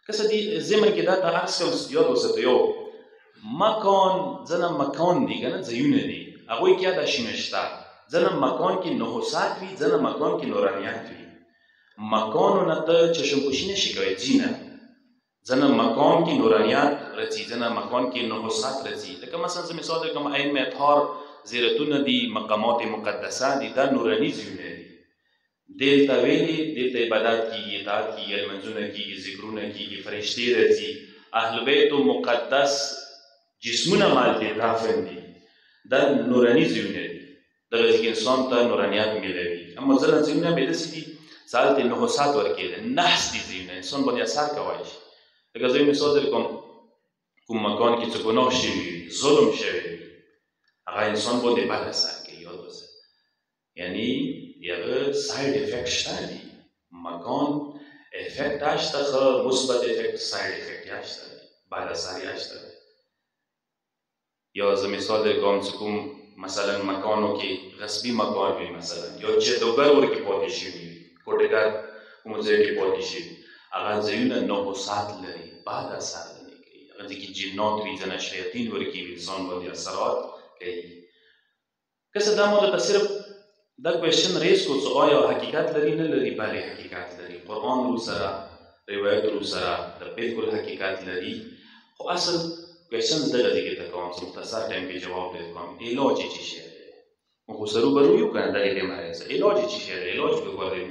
کسه دی زمن کې دا ته عکس کوم یاد وسته یو مکان ځنه مکان دی کنه ځایونه دي هغوی کې دا شی نشته ځنه مکان کې نحوست وي ځنه مکان کې نورانیت وي مکانونه ته چشمپوشي نشي کولی ځینه ځنه مکان کې نورانیت راځي ځنه مکان کې نحوست راځي لکه مثلا زه مثال درکړم ائمه اطهار زیارتونه دي مقامات مقدسه دي دا نوراني ځایونه دي دلته ویلي دلته عبادت کېږي اطاعت کېږي لمونځونه کېږي ذکرونه کېږي فرشتې راځي اهل بیت مقدس جسمونه مالته دافن دي دا نوراني ځایونه دي دغه ځای کې انسان ته نورانیت میلوي اما ځینې ځایونه بیا داسې دي چې هلته نحوست ورکېږي نحس دي ځایونه انسان باندې اثر کولی شي لکه زه مثال درکړم کوم مکان کې څه ګناه شوي وي ظلم شوی وي هغه انسان باندې بد اثر کوي یاد وساتئ یعنی یغه ساید افکت شته دي مکان افکت هشته خو مثبت افکت ساید افکت هشته بد اثر هشته یا زه مثال درکړم چې کوم مثلا مکانو کې غصبي مکان وي مثلا یا جادوګر ورکې پاتې شوي وي کوټهګر کوم ځای کې پاتې شوي هغه ځایونه نحوست لري بد اثر نه کوي هغه ځای کې جنات وي ځنه شیاطین ورکې وي انسان باندې اثرات کوي کسه دا موږ ته صرف دا کوېشن ریز کو چې آیا حقیقت لري نه لري بلې حقیقت لري قرآن رو سره روایت رو سره د بالکل حقیقت لري خو اصل کوېشن دغه ځای کې ته کوم چې مختصر ټایم کې جواب درکوم علاج یې څه شی دی موږ خو سرو برو یو کنه دغه بیمارۍ سره علاج یې څه شی دی علاج به ګورې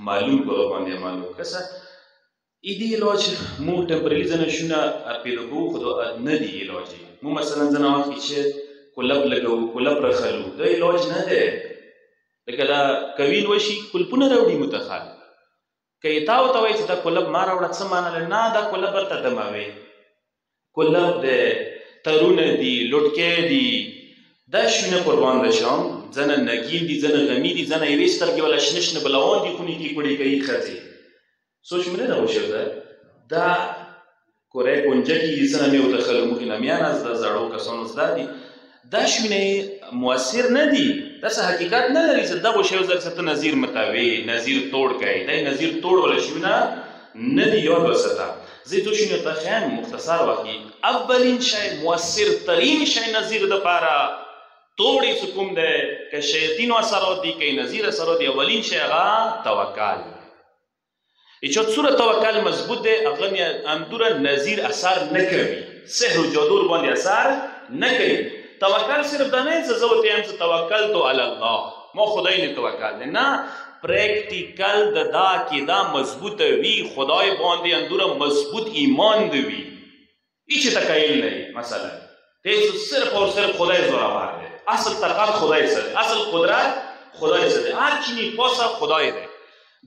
معلوم کړو باندې معلوم کسه ایدی علاج مو ټمپرلی ځنه شونه پیدا کوو خو نه دی علاج مو مثلا ځنه وخت چې کلب لګو کلب رخلو دا علاج نه دی لکه دا کویل وشي کلپونه راوړي متخال که تا ورته وایي چې دا کلب ما راوړه څه معنی نه دا کلب ورته دموي کلب دی ترونه دي لوټکې دي دا شونه قربان بشم ځنه نګین دي ځنه غمی دي ځنه یوې سترګې ولا شنه شنه بلوان دي خونې کې کوړې کوي ښځې سوچ مې نه وشو دا کورې کونجه کې ځنه مې ودخل مخې نه میان از د زړو کسانو زده دي دا شونه مؤثر نه دي دا څه حقیقت نه لري چې دغه شی زر ست نظیر متاوي نظیر توڑ کوي دا نظیر توڑ ولا شونه نه دی یاد وساته زه تو شونه ته خام مختصر وقتی اولین شی مؤثر ترین شی نظیر د پاره توڑی سکوم ده که شیطین اثرات دی که نظیر اثرات دی اولین شی هغه توکل ایچو صورت توکل مضبوط ده اغنی اندور نظیر اثر نکوي سحر و جادور باندې اثر نکوي توکل صرف دا نه چې زه ورته یم چې توکل تو علی الله ما خدای نه توکل نه پریکټیکل د دا عقیده مضبوط وي خدای باندې اندور مضبوط ایمان دی وي هیڅ تکایل نه مثلا ته صرف اور صرف خدای زورآور دی اصل طاقت خدای سره اصل قدرت خدای سره هر چی پاسه خدای دی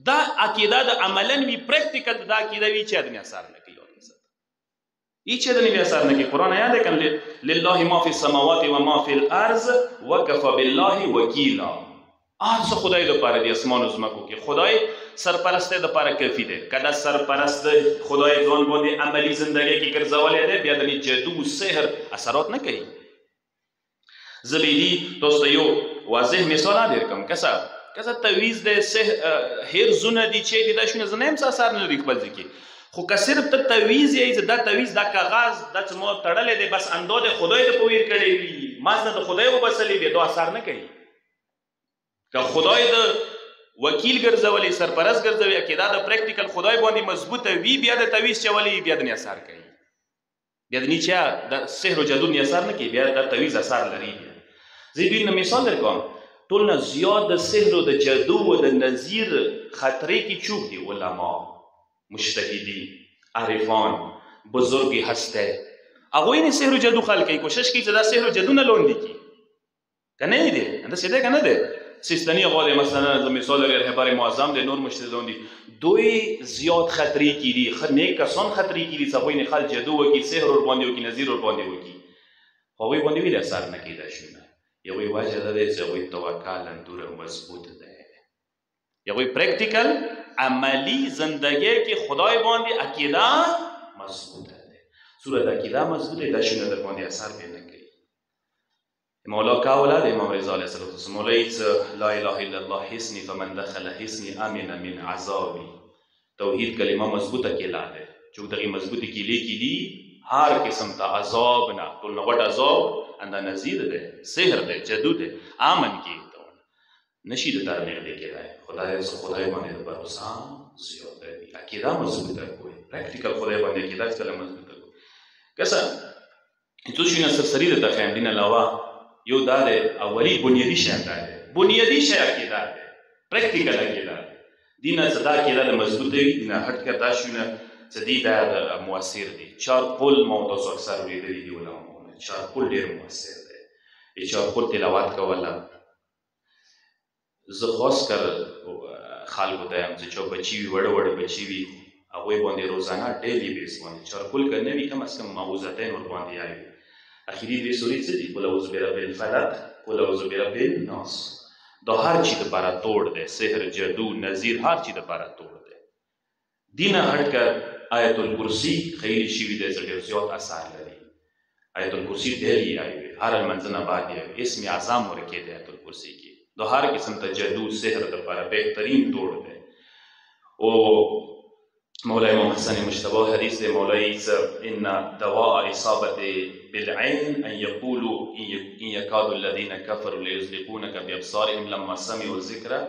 دا عقیده د عملاً وی پریکټیکل دا عقیده وی چې ادمي اثر نه کوي هیڅ ادمي اثر نه کوي قرآن یاد کړه لله ما فی السماوات و ما فی الارض وکفى بالله وکیلا ارز خدای د پاره د اسمان او زمکو کې خدای سرپرسته د پاره کافی دی کله سرپرست خدای ځان باندې عملی زندگی کې ګرځولې دی بیا د جادو او سحر اثرات نه کوي زبیدی دوست یو واضح مثال درکم کسا تعویز ده هر زونه دی چې دی دا شونه زنه هم اثر نه لري خپل ځکه خو که صرف ته تعویز یې دا تعویز دا کاغذ دا چې مو تړلې دی بس اندو د خدای ته پویر کړی وي مازه د خدای وبسلې به دا اثر نه کوي که خدای د وکیل ګرځولې سرپرست ګرځوي عقیده د پریکټیکل خدای باندې مضبوطه وی بیا د تعویز چولې بیا د نه اثر کوي بیا د نیچه د سحر او جادو نه اثر نه کوي بیا د تعویز اثر لري زه دې مثال درکوم ټول نه زیات د سحر او د جادو او د نظیر خطرې کې چوک دي علما مجتهدین عارفان بزرگ هسته هغه یې سحر او جادو خلک کوي کوشش کوي چې دا سحر او جادو نه لوندي کی کنه دي انده سیده کنه ده سیستانی غواړي مثلا د مثال لري رهبر معظم د نور مجتهدون دي دوی زیات خطرې کې دي خنه کسان خطرې کې دي صفوی نه خل جادو وکي سحر ور باندې وکي نظیر ور باندې وکي هغه باندې ویل اثر نه کیدا شونه یوې وجه ده چې هغوی توکل اندوره مضبوط ده یوې پریکټیکل عملی زندگی کې خدای باندې عقیده مضبوط ده صورت عقیده مضبوط ده شونه در باندې اثر به نه کوي مولا قوله د امام رضا علیه السلام مولای لا اله الا الله حسنی فمن دخل حسنی امن من عذابی توحید کلمه مضبوطه کلا ده چې دغه مضبوطی کلی هر قسم ته عذاب نه ټول نه غټ عذاب انده نذیر دی سحر دی جادو دی امن کې نشي د تر نږدې کېدای خدای باندې د باور زیات دی عقیده مضبوطه کوي پریکټیکل خدای باندې عقیده سره مضبوطه کوي کسا څه شي نه سرسری د تخیم دین علاوه یو دا د اولی بنیادی شی دی بنیادی شی عقیده دی پریکټیکل عقیده دینه صدا کېده د مضبوطه وي دینه هټ کړه شونه صدی دا مؤثر دی چارکول مو تاسو اکثر ولیدلی دی علماء چارکول ډیر مؤثر دی چارکول تلاوت کوله زه خاص کر خلکو ته هم چې بچي وي وړه بچي وي هغوی باندې روزانه ډیلی بیس باندې چارکول که نه وي کم از کم معوذتین ورباندې یایي اخري دوې سورې څه دي قل اعوذ برب الفلق قل اعوذ برب الناس دا هر چی دپاره توړ دی سحر جادو نذیر هر چی دپاره توړ دی دینه هټ کر آیت الکرسی خیلی شوي دی څه ډېر زیات اثر لري آیت الکرسی ډېر یایي هر لمانځه نه بعد یایي اسم اعظم ورکې دی آیت الکرسی کې دا هر قسم ته جادو سحر دپاره بهترین توړ دی او مولای امام حسن مجتبی حدیث دی مولای ان دواء اصابت بالعين ان يقولوا ان يكاد الذين كفروا ليزلقونك بابصارهم لما سمعوا الذكر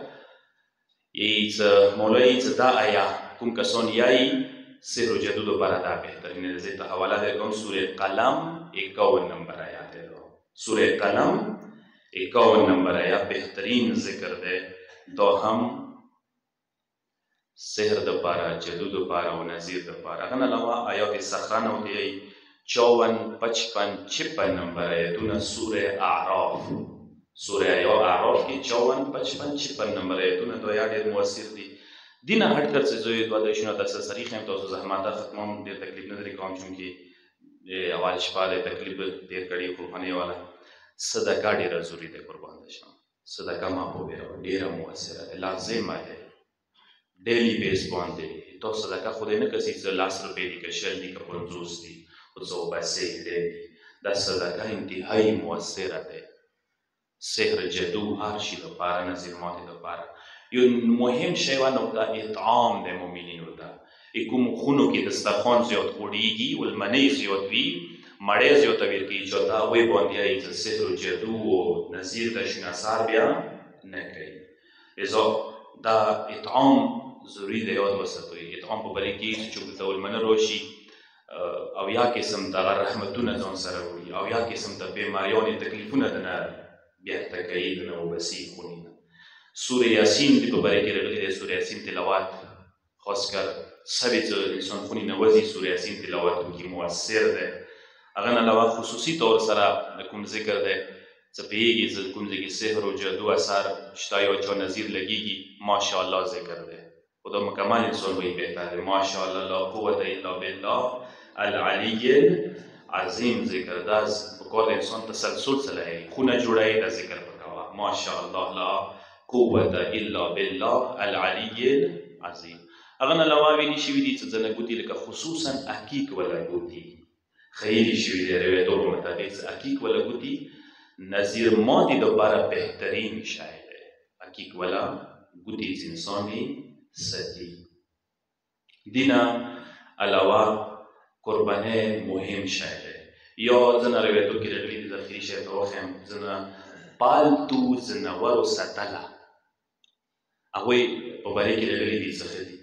مولای دا آیا کوم کسان یای سحر و جادو دپاره دا بهترین دی زه ته حواله درکوم سوره قلم 51 نمبر آیات دی سوره قلم 51 نمبر آیات بهترین ذکر دی دا هم سحر دپاره جادو دپاره او نذیر دپاره هغه نه علاوه آیات سخن او دی 54 55 56 نمبر آیتونه سوره اعراف سوره اعراف کې 54 55 56 نمبر آیتونه دا یا ډېر مؤثر دي دینه هټ کر څه زوی دوه دښنه تاسو صریح هم تاسو زحمت ختموم ډېر تکلیف نه لري کوم چې اول شپه د تکلیف ډېر کړي قرباني والا صدقه ډېره ضروري ده قربان شم صدقه ما په ډېره مؤثره ده لازمه ده ډیلی بیس باندې تاسو صدقه خو دې نه کسي چې 10 روپۍ دي که شل دي که 50 دي او څو پیسې دي دا صدقه انتهایی مؤثره ده سحر جادو هر شي دپاره نذیر ماتې دپاره یو مهم شی و نقطه اطعام د مؤمنینو ته کوم خونو کې دسترخوان زیات خوړېږي ولمنۍ زیات وي مړۍ زیاته ویل کېږي چې دا هغوی باندې چې سحر جادو او نذیر ته شین اثر بیا نه کوي لذا دا اطعام ضروری دی یاد وساتئ اطعام په بری کې چې چوک ته ولمنه راشي او یا قسم دغه رحمتونه ځان سره وړي او یا قسم د بیماریانې تکلیفونه دنه بیرته کوي دنه وبسي خونې نه سوره یاسین دی په باره کې راغلي دی سوره یاسین تلاوت خاص کر سبې چې انسان خونې نه وځي سوره یاسین تلاوت وکړي مؤثر دی هغه نه علاوه خصوصي طور سره د کوم ذکر دی څه پوهېږي چې کوم ځای کې سحر او جادو اثر شته یا چا نظیر لګېږي ماشاءالله ذکر دی خو دا مکمل انسان وایي بهتر دی ماشاءالله لا قوت الا بالله العلی العظیم ذکر دا پکار د انسان تسلسل سره خونه جوړوي دا ذکر پکوه ماشاءالله لا قوت الا بالله العلی العظیم هغه نه علاوه ویلي شوي دي چې ځنه ګوتې لکه خصوصا حقیق ولا ګوتې خیلی شوي دی روایتونو مطابق حقیق ولا ګوتې نذیر ماتې دپاره بهترین شی دی حقیق ولا ګوتې چې انسان یې ساتي دینه علاوه قربانۍ مهم شی دی یا ځنه روایتو کې راغلي دي د اخري شی ته وښیم ځنه پالتو ځناورو ساتله هغوی په باره کې راغلي دي څه دي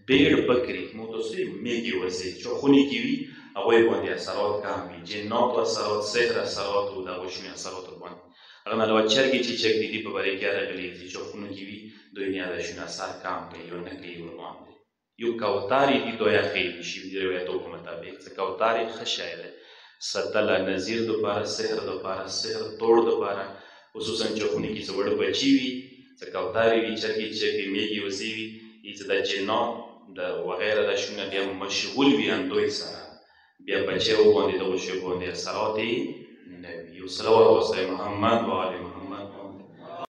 بیړ بکرې مو تاسو میږې وځي چې خونې کې وي هغوی باندې اثرات کم وي جناتو اثرات سحر اثرات او دغو شنې اثراتو باندې هغه نه علاوه چرګې چې چک دي په باره کې راغلي دي چې خونو کې وي دوی نه د شنې اثر کم کوي او نه کوي ورباندې یو کوتارې دي دوی خیلی شوي دي روایتو په مطابق څه کوتارې ښه شی دی ساتله نذیر دپاره سحر دپاره سحر توړ دپاره خصوصا چې خونې کې څه وړه بچي وي څه کوتارې وي چرګې چکې میږې وزې وي چې د جنات د وغیره د شونه بیا مشغول وي همدوی سره بیا بچیو باندې دغو شیو باندې اثرات یې نه وي یو صلوات وسلام محمد و آل محمد